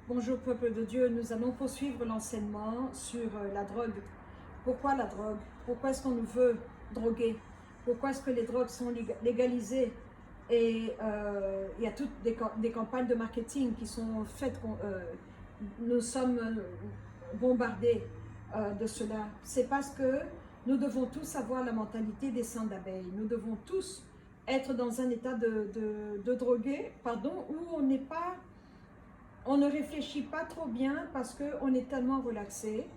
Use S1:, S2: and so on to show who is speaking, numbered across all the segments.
S1: Bonjour peuple de Dieu, nous allons poursuivre l'enseignement sur la drogue. Pourquoi la drogue? Pourquoi est-ce qu'on nous veut droguer? Pourquoi est-ce que les drogues sont légalisées? Et il y a toutes des campagnes de marketing qui sont faites. Nous sommes bombardés de cela. C'est parce que nous devons tous avoir la mentalité des sangs d'abeilles. Nous devons tous être dans un état de drogué, où on ne réfléchit pas trop bien parce qu'on est tellement relaxé.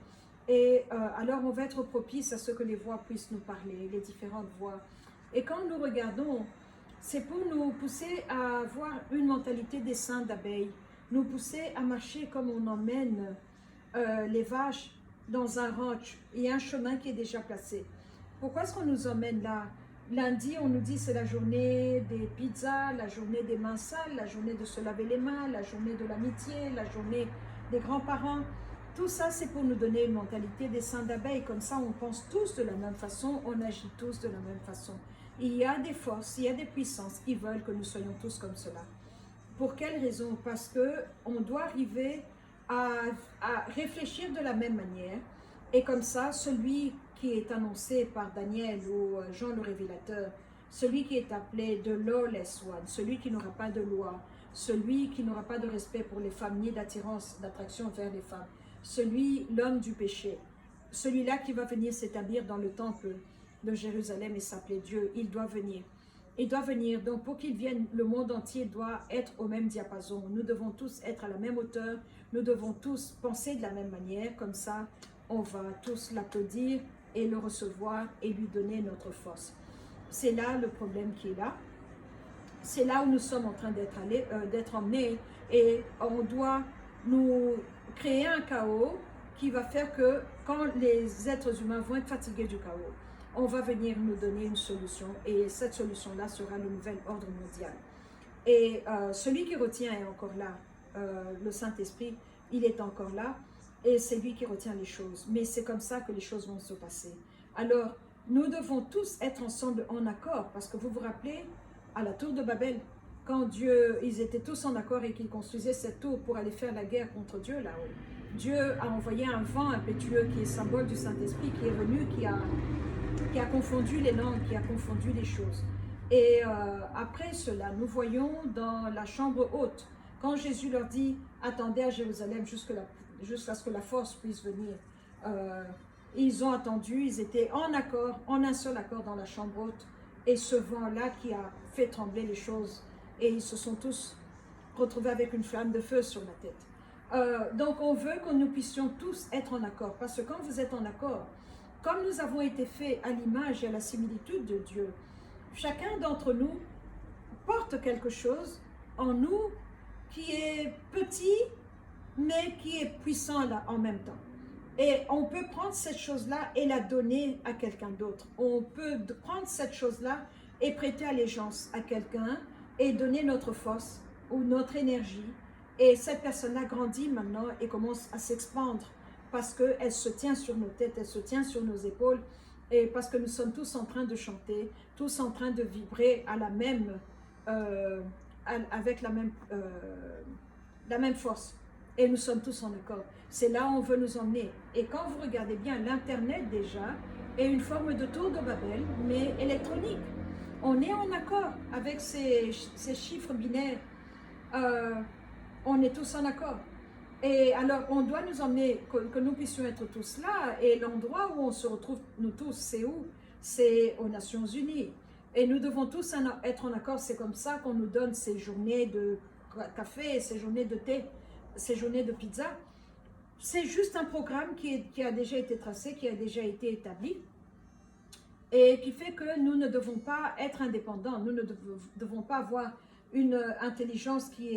S1: Et alors on va être propice à ce que les voix puissent nous parler, les différentes voix. Et quand nous regardons, c'est pour nous pousser à avoir une mentalité des saints d'abeilles, nous pousser à marcher comme on emmène les vaches dans un ranch. Il y a un chemin qui est déjà placé. Pourquoi est-ce qu'on nous emmène là? Lundi, on nous dit c'est la journée des pizzas, la journée des mains sales, la journée de se laver les mains, la journée de l'amitié, la journée des grands-parents. Tout ça, c'est pour nous donner une mentalité des saints d'abeilles. Comme ça, on pense tous de la même façon, on agit tous de la même façon. Il y a des forces, il y a des puissances qui veulent que nous soyons tous comme cela. Pour quelle raison? Parce qu'on doit arriver à réfléchir de la même manière. Et comme ça, celui qui est annoncé par Daniel ou Jean le Révélateur, celui qui est appelé de lawless one, celui qui n'aura pas de loi, celui qui n'aura pas de respect pour les femmes ni d'attirance, d'attraction vers les femmes, l'homme du péché, celui-là qui va venir s'établir dans le temple de Jérusalem et s'appeler Dieu, il doit venir. Il doit venir, donc pour qu'il vienne, le monde entier doit être au même diapason. Nous devons tous être à la même hauteur, nous devons tous penser de la même manière, comme ça on va tous l'applaudir et le recevoir et lui donner notre force. C'est là le problème qui est là. C'est là où nous sommes en train d'être emmenés et on doit nous créer un chaos qui va faire que quand les êtres humains vont être fatigués du chaos, on va venir nous donner une solution et cette solution-là sera le nouvel ordre mondial. Et celui qui retient est encore là, le Saint-Esprit, il est encore là et c'est lui qui retient les choses. Mais c'est comme ça que les choses vont se passer. Alors, nous devons tous être ensemble en accord parce que vous vous rappelez, à la tour de Babel, quand ils étaient tous en accord et qu'ils construisaient cette tour pour aller faire la guerre contre Dieu là-haut. Dieu a envoyé un vent impétueux qui est symbole du Saint-Esprit, qui est venu, qui a confondu les langues, qui a confondu les choses. Et après cela, nous voyons dans la chambre haute, quand Jésus leur dit, attendez à Jérusalem jusqu'à ce que la force puisse venir. Ils ont attendu, ils étaient en accord, en un seul accord dans la chambre haute. Et ce vent-là qui a fait trembler les choses. Et ils se sont tous retrouvés avec une flamme de feu sur la tête. Donc on veut que nous puissions tous être en accord. Parce que quand vous êtes en accord, comme nous avons été faits à l'image et à la similitude de Dieu, chacun d'entre nous porte quelque chose en nous qui est petit, mais qui est puissant là en même temps. Et on peut prendre cette chose-là et la donner à quelqu'un d'autre. On peut prendre cette chose-là et prêter allégeance à quelqu'un et donner notre force ou notre énergie. Et cette personne-là grandit maintenant et commence à s'expandre parce qu'elle se tient sur nos têtes, elle se tient sur nos épaules et parce que nous sommes tous en train de chanter, tous en train de vibrer à la même, avec la même force. Et nous sommes tous en accord. C'est là où on veut nous emmener. Et quand vous regardez bien, l'Internet déjà est une forme de tour de Babel, mais électronique. On est en accord avec ces chiffres binaires. On est tous en accord. Et alors, on doit nous emmener, que nous puissions être tous là. Et l'endroit où on se retrouve, nous tous, c'est où? C'est aux Nations Unies. Et nous devons tous être en accord. C'est comme ça qu'on nous donne ces journées de café, ces journées de thé, ces journées de pizza. C'est juste un programme qui a déjà été tracé, qui a déjà été établi et qui fait que nous ne devons pas être indépendants, nous ne devons pas avoir une intelligence qui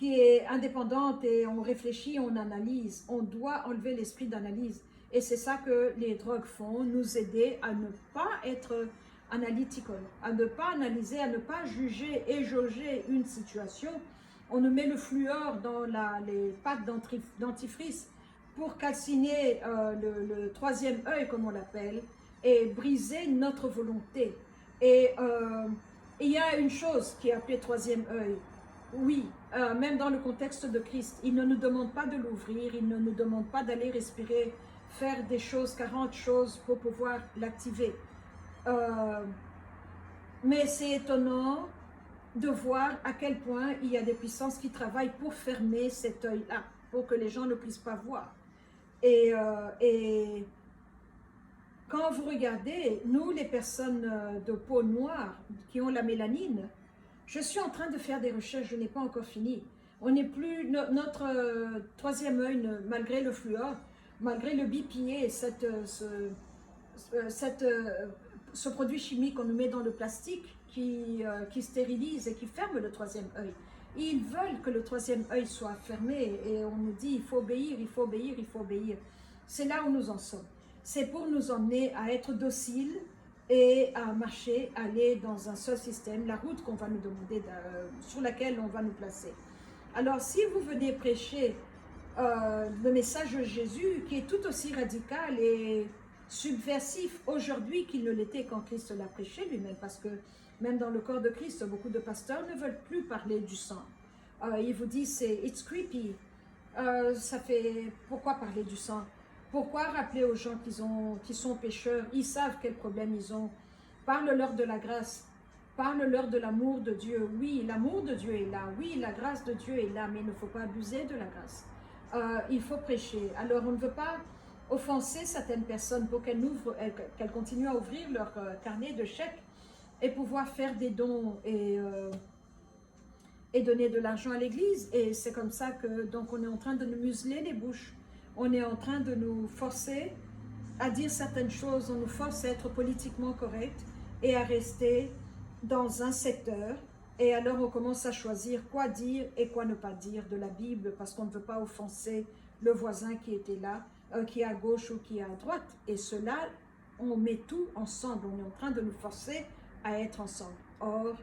S1: est indépendante et on réfléchit, on analyse. On doit enlever l'esprit d'analyse et c'est ça que les drogues font, nous aider à ne pas être analytical, à ne pas analyser, à ne pas juger et jauger une situation. On nous met le fluor dans les pâtes dentifrice pour calciner le troisième œil, comme on l'appelle, et briser notre volonté. Et il y a une chose qui est appelée troisième œil. oui, même dans le contexte de Christ, il ne nous demande pas de l'ouvrir, il ne nous demande pas d'aller respirer, faire des choses, 40 choses pour pouvoir l'activer. Mais c'est étonnant de voir à quel point il y a des puissances qui travaillent pour fermer cet œil-là, pour que les gens ne puissent pas voir. Et quand vous regardez, nous les personnes de peau noire qui ont la mélanine, je suis en train de faire des recherches, je n'ai pas encore fini. On n'est plus, notre troisième œil, malgré le fluor, malgré le BPA, ce produit chimique qu'on nous met dans le plastique qui stérilise et qui ferme le troisième œil. Ils veulent que le troisième œil soit fermé et on nous dit il faut obéir, il faut obéir, il faut obéir. C'est là où nous en sommes. C'est pour nous emmener à être dociles et à marcher, aller dans un seul système, la route qu'on va nous demander, sur laquelle on va nous placer. Alors si vous venez prêcher le message de Jésus qui est tout aussi radical et subversif aujourd'hui qu'il ne l'était quand Christ l'a prêché lui-même, parce que même dans le corps de Christ, beaucoup de pasteurs ne veulent plus parler du sang. Ils vous disent c'est it's creepy. Ça fait pourquoi parler du sang? Pourquoi rappeler aux gens qui sont pécheurs? Ils savent quel problème ils ont. Parle-leur de la grâce. Parle-leur de l'amour de Dieu. Oui, l'amour de Dieu est là. Oui, la grâce de Dieu est là, mais il ne faut pas abuser de la grâce. Il faut prêcher. Alors, on ne veut pas offenser certaines personnes pour qu'elles continuent à ouvrir leur carnet de chèques et pouvoir faire des dons et donner de l'argent à l'église. Et c'est comme ça que, donc, on est en train de nous museler les bouches. On est en train de nous forcer à dire certaines choses. On nous force à être politiquement correct et à rester dans un secteur. Et alors, on commence à choisir quoi dire et quoi ne pas dire de la Bible parce qu'on ne veut pas offenser le voisin qui était là, qui est à gauche ou qui est à droite. Et cela, on met tout ensemble. On est en train de nous forcer à être ensemble. Or,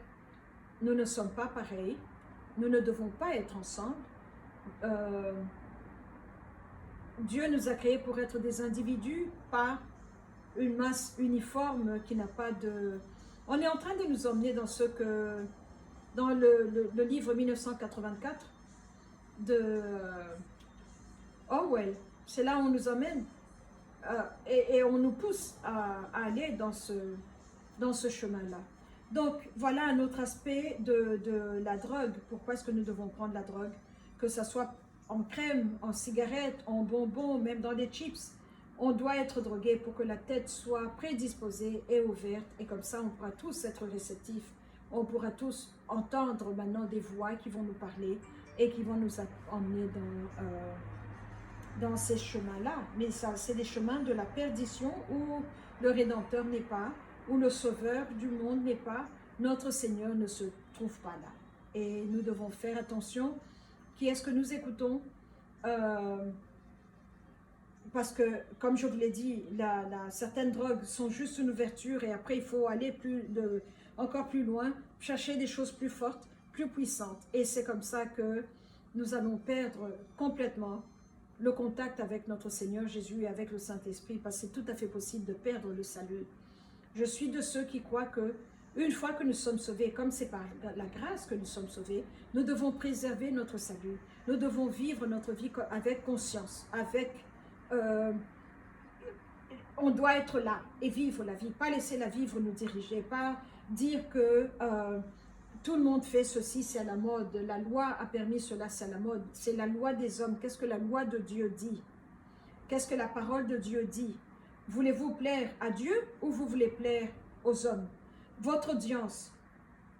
S1: nous ne sommes pas pareils. Nous ne devons pas être ensemble. Dieu nous a créés pour être des individus, pas une masse uniforme qui n'a pas de... On est en train de nous emmener dans dans le livre 1984 de Orwell. C'est là où on nous emmène et on nous pousse à aller dans ce chemin-là. Donc, voilà un autre aspect de la drogue. Pourquoi est-ce que nous devons prendre la drogue? Que ce soit en crème, en cigarette, en bonbons, même dans les chips. On doit être drogué pour que la tête soit prédisposée et ouverte. Et comme ça, on pourra tous être réceptifs. On pourra tous entendre maintenant des voix qui vont nous parler et qui vont nous emmener dans ces chemins-là. Mais ça, c'est des chemins de la perdition où le Rédempteur n'est pas, où le Sauveur du monde n'est pas, notre Seigneur ne se trouve pas là. Et nous devons faire attention. Qui est-ce que nous écoutons? Parce que, comme je vous l'ai dit, certaines drogues sont juste une ouverture et après il faut aller encore plus loin, chercher des choses plus fortes, plus puissantes. Et c'est comme ça que nous allons perdre complètement le contact avec notre Seigneur Jésus et avec le Saint-Esprit, parce que c'est tout à fait possible de perdre le salut. Je suis de ceux qui croient que une fois que nous sommes sauvés, comme c'est par la grâce que nous sommes sauvés, nous devons préserver notre salut. Nous devons vivre notre vie avec conscience, on doit être là et vivre la vie, pas laisser la vivre nous diriger, pas dire que tout le monde fait ceci, c'est à la mode, la loi a permis cela, c'est à la mode, c'est la loi des hommes. Qu'est-ce que la loi de Dieu dit? Qu'est-ce que la parole de Dieu dit? Voulez-vous plaire à Dieu ou vous voulez plaire aux hommes? Votre audience,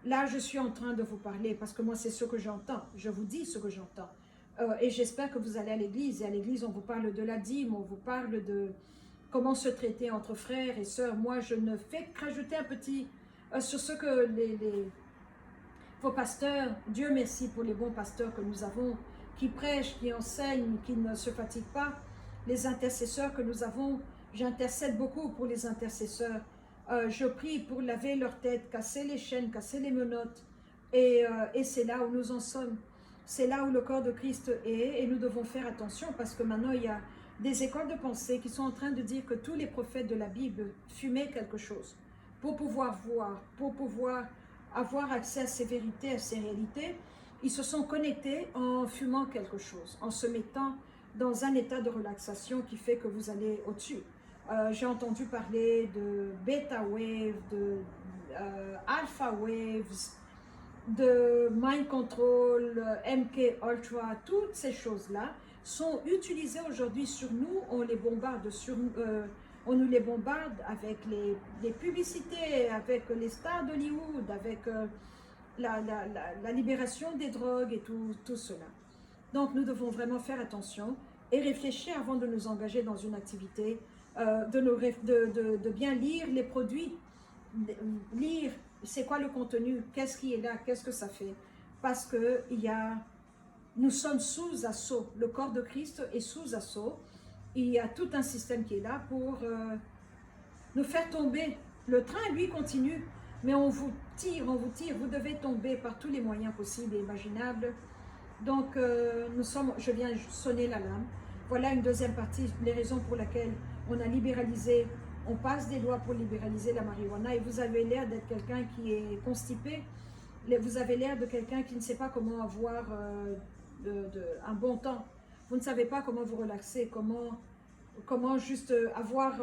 S1: là je suis en train de vous parler parce que moi c'est ce que j'entends, je vous dis ce que j'entends. Et j'espère que vous allez à l'église, et à l'église on vous parle de la dîme, on vous parle de comment se traiter entre frères et sœurs. Moi je ne fais qu'ajouter un petit sur ce que vos pasteurs, Dieu merci pour les bons pasteurs que nous avons, qui prêchent, qui enseignent, qui ne se fatiguent pas, les intercesseurs que nous avons. J'intercède beaucoup pour les intercesseurs. Je prie pour laver leur tête, casser les chaînes, casser les menottes. Et c'est là où nous en sommes. C'est là où le corps de Christ est. Et nous devons faire attention parce que maintenant, il y a des écoles de pensée qui sont en train de dire que tous les prophètes de la Bible fumaient quelque chose pour pouvoir voir, pour pouvoir avoir accès à ces vérités, à ces réalités. ils se sont connectés en fumant quelque chose, en se mettant dans un état de relaxation qui fait que vous allez au-dessus. J'ai entendu parler de beta wave, de alpha waves, de mind control, MK Ultra, toutes ces choses-là sont utilisées aujourd'hui sur nous, on les bombarde on nous les bombarde avec les publicités, avec les stars d'Hollywood, avec la libération des drogues et tout cela. Donc nous devons vraiment faire attention et réfléchir avant de nous engager dans une activité, de bien lire les produits, lire c'est quoi le contenu, qu'est-ce qui est là, qu'est-ce que ça fait. Parce que nous sommes sous assaut, le corps de Christ est sous assaut. Il y a tout un système qui est là pour nous faire tomber. Le train, lui, continue, mais on vous tire, vous devez tomber par tous les moyens possibles et imaginables. Donc, je viens sonner l'alarme. Voilà une deuxième partie, les raisons pour lesquelles on a libéralisé, on passe des lois pour libéraliser la marijuana et vous avez l'air d'être quelqu'un qui est constipé, vous avez l'air de quelqu'un qui ne sait pas comment avoir un bon temps. Vous ne savez pas comment vous relaxer, comment juste avoir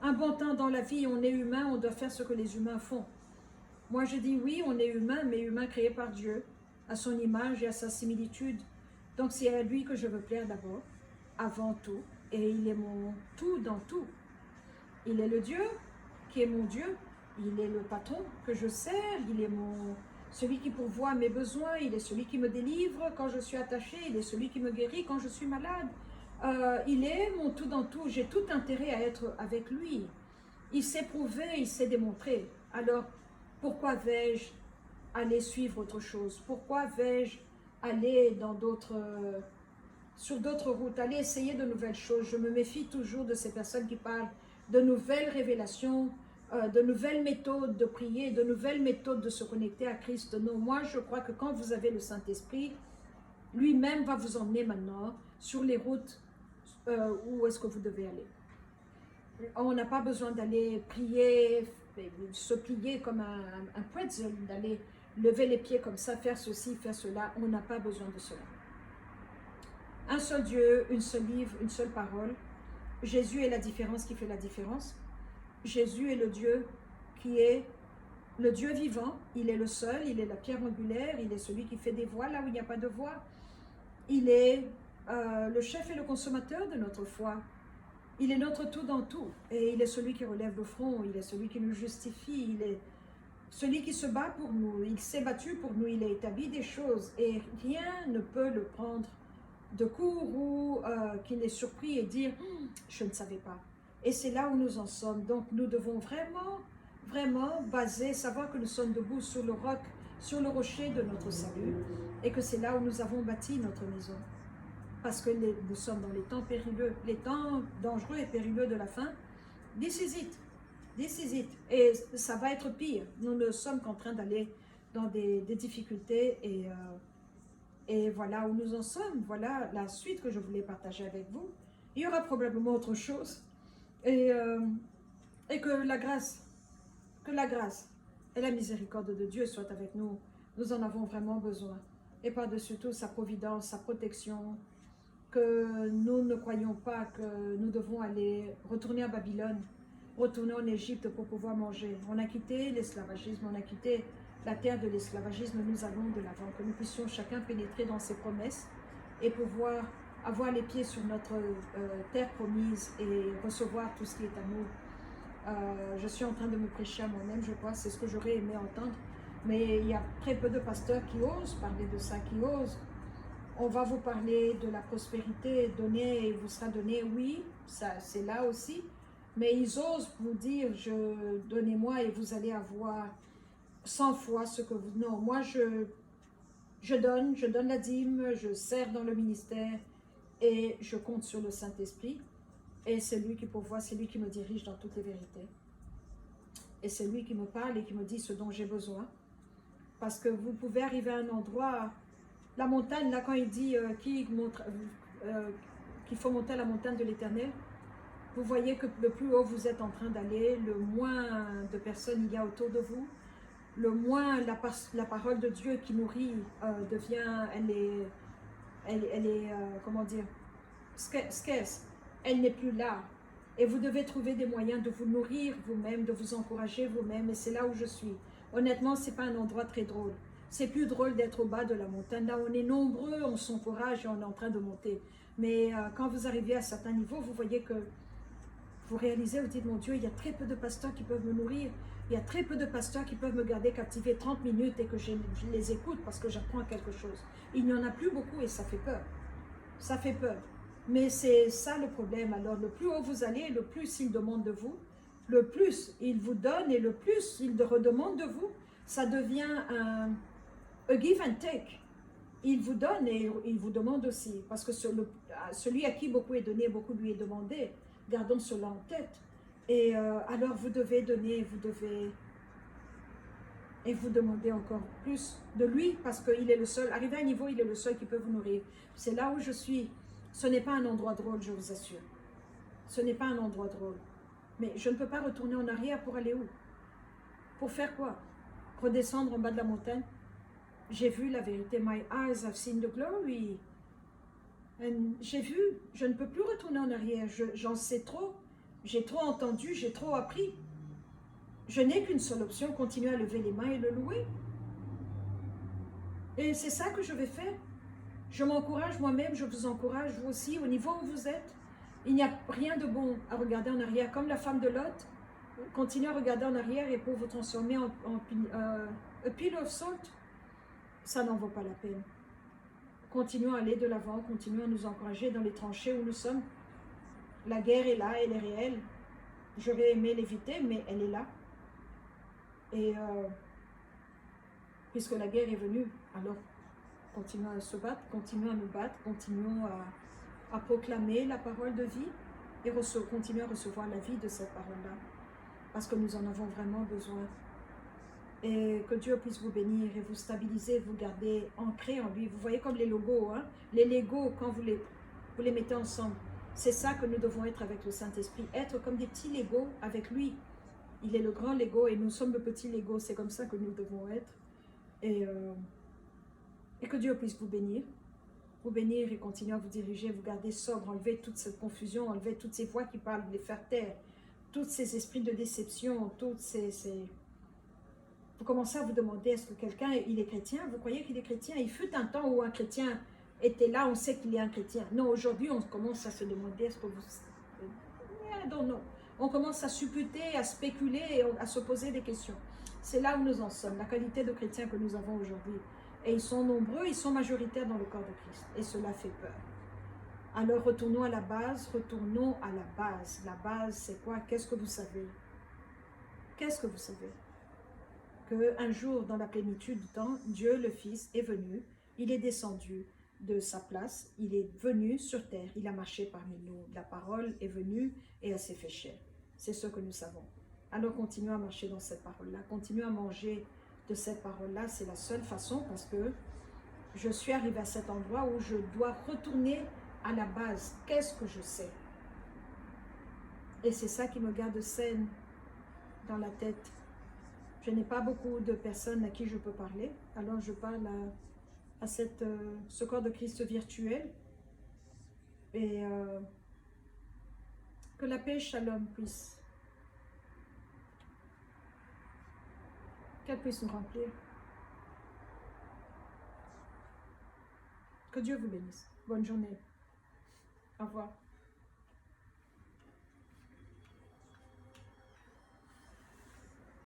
S1: un bon temps dans la vie. On est humain, on doit faire ce que les humains font. Moi, je dis oui, on est humain, mais humain créé par Dieu, à son image et à sa similitude. Donc, c'est à lui que je veux plaire d'abord, avant tout. Et il est mon tout dans tout. Il est le Dieu qui est mon Dieu. Il est le patron que je sers. Il est celui qui pourvoit à mes besoins. Il est celui qui me délivre quand je suis attachée. Il est celui qui me guérit quand je suis malade. Il est mon tout dans tout. J'ai tout intérêt à être avec lui. Il s'est prouvé, il s'est démontré. Alors, pourquoi vais-je aller suivre autre chose? Pourquoi vais-je aller sur d'autres routes, aller essayer de nouvelles choses? Je me méfie toujours de ces personnes qui parlent de nouvelles révélations, de nouvelles méthodes de prier, de nouvelles méthodes de se connecter à Christ. Non, moi je crois que quand vous avez le Saint-Esprit, lui-même va vous emmener maintenant sur les routes où est-ce que vous devez aller. On n'a pas besoin d'aller prier, se plier comme un pretzel, d'aller lever les pieds comme ça, faire ceci, faire cela. On n'a pas besoin de cela. Un seul Dieu, une seule livre, une seule parole. Jésus est la différence qui fait la différence. Jésus est le Dieu qui est le Dieu vivant. Il est le seul, il est la pierre angulaire, il est celui qui fait des voies là où il n'y a pas de voie. Il est le chef et le consommateur de notre foi. Il est notre tout dans tout. Et il est celui qui relève le front, il est celui qui nous justifie, il est celui qui se bat pour nous. Il s'est battu pour nous, il a établi des choses et rien ne peut le prendre de court ou qu'il est surpris et dire « je ne savais pas ». Et c'est là où nous en sommes. Donc nous devons vraiment savoir que nous sommes debout sur le roc, sur le rocher de notre salut et que c'est là où nous avons bâti notre maison. Parce que nous sommes dans les temps périlleux, les temps dangereux et périlleux de la fin. This is it. This is it. Et ça va être pire. Nous ne sommes qu'en train d'aller dans des difficultés et voilà où nous en sommes. Voilà la suite que je voulais partager avec vous. Il y aura probablement autre chose. Et que la grâce et la miséricorde de Dieu soient avec nous. Nous en avons vraiment besoin. Et par-dessus tout, sa providence, sa protection, que nous ne croyons pas que nous devons aller retourner à Babylone, retourner en Égypte pour pouvoir manger. On a quitté l'esclavagisme, on a quitté la terre de l'esclavagisme, nous allons de l'avant, que nous puissions chacun pénétrer dans ses promesses et pouvoir avoir les pieds sur notre terre promise et recevoir tout ce qui est à nous. Je suis en train de me prêcher à moi-même, je crois, c'est ce que j'aurais aimé entendre, mais il y a très peu de pasteurs qui osent parler de ça, qui osent. On va vous parler de la prospérité, donner et vous sera donné, oui, ça c'est là aussi, mais ils osent vous dire, donnez-moi et vous allez avoir 100 fois ce que vous... Non, moi je donne la dîme, je sers dans le ministère et je compte sur le Saint-Esprit et c'est lui qui pourvoit, c'est lui qui me dirige dans toutes les vérités. Et c'est lui qui me parle et qui me dit ce dont j'ai besoin. Parce que vous pouvez arriver à un endroit... La montagne, là, quand il dit qu'il faut monter à la montagne de l'Éternel, vous voyez que le plus haut vous êtes en train d'aller, le moins de personnes il y a autour de vous. le moins la parole de Dieu qui nourrit devient, elle est comment dire, scarce, elle n'est plus là. Et vous devez trouver des moyens de vous nourrir vous-même, de vous encourager vous-même. Et c'est là où je suis. Honnêtement, ce n'est pas un endroit très drôle. C'est plus drôle d'être au bas de la montagne. Là, on est nombreux, on s'encourage et on est en train de monter. Mais quand vous arrivez à certains niveaux, vous voyez que vous réalisez, vous dites, mon Dieu, il y a très peu de pasteurs qui peuvent me nourrir. Il y a très peu de pasteurs qui peuvent me garder captivé 30 minutes et que je les écoute parce que j'apprends quelque chose. Il n'y en a plus beaucoup et ça fait peur. Ça fait peur. Mais c'est ça le problème. Alors, le plus haut vous allez, le plus il demande de vous, le plus il vous donne et le plus il redemande de vous. Ça devient un give and take. Il vous donne et il vous demande aussi. Parce que celui à qui beaucoup est donné, beaucoup lui est demandé. Gardons cela en tête. Et alors, vous devez donner, vous devez... Et vous demandez encore plus de lui parce qu'il est le seul. Arrivé à un niveau, il est le seul qui peut vous nourrir. C'est là où je suis. Ce n'est pas un endroit drôle, je vous assure. Ce n'est pas un endroit drôle. Mais je ne peux pas retourner en arrière pour aller où? Pour faire quoi? Redescendre en bas de la montagne? J'ai vu la vérité. My eyes have seen the glory. J'ai vu, je ne peux plus retourner en arrière. J'en sais trop. J'ai trop entendu, j'ai trop appris. Je n'ai qu'une seule option, continuer à lever les mains et le louer. Et c'est ça que je vais faire. Je m'encourage moi-même, je vous encourage vous aussi, au niveau où vous êtes. Il n'y a rien de bon à regarder en arrière. Comme la femme de Lot, continuez à regarder en arrière et pour vous transformer en a pillar of salt, ça n'en vaut pas la peine. Continuons à aller de l'avant, continuons à nous encourager dans les tranchées où nous sommes. La guerre est là, elle est réelle. J'aurais aimé l'éviter, mais elle est là. Et puisque la guerre est venue, alors continuons à se battre, continuons à nous battre, continuons à proclamer la parole de vie et continuer à recevoir la vie de cette parole-là, parce que nous en avons vraiment besoin. Et que Dieu puisse vous bénir et vous stabiliser, vous garder ancré en lui. Vous voyez comme les logos, hein? Les Legos, quand vous les mettez ensemble, c'est ça que nous devons être avec le Saint-Esprit, être comme des petits Legos avec lui. Il est le grand Lego et nous sommes le petit Lego, c'est comme ça que nous devons être. Et que Dieu puisse vous bénir et continuer à vous diriger, vous garder sobre, enlever toute cette confusion, enlever toutes ces voix qui parlent de les faire taire, tous ces esprits de déception, toutes ces... Vous commencez à vous demander, est-ce que quelqu'un, il est chrétien? Vous croyez qu'il est chrétien? Il fut un temps où un chrétien était là, on sait qu'il est un chrétien. Non, aujourd'hui, on commence à se demander, est-ce que vous... Non. On commence à supputer, à spéculer, à se poser des questions. C'est là où nous en sommes, la qualité de chrétiens que nous avons aujourd'hui. Et ils sont nombreux, ils sont majoritaires dans le corps de Christ. Et cela fait peur. Alors retournons à la base, retournons à la base. La base, c'est quoi? Qu'est-ce que vous savez? Qu'est-ce que vous savez? Qu'un jour, dans la plénitude du temps, Dieu le Fils est venu, il est descendu de sa place, il est venu sur terre, il a marché parmi nous. La parole est venue et elle s'est fait chair. C'est ce que nous savons. Alors continuons à marcher dans cette parole-là, continuons à manger de cette parole-là, c'est la seule façon parce que je suis arrivée à cet endroit où je dois retourner à la base. Qu'est-ce que je sais? Et c'est ça qui me garde saine dans la tête. Je n'ai pas beaucoup de personnes à qui je peux parler, alors je parle à ce corps de Christ virtuel. Et que la paix Shalom qu'elle puisse nous remplir. Que Dieu vous bénisse. Bonne journée. Au revoir.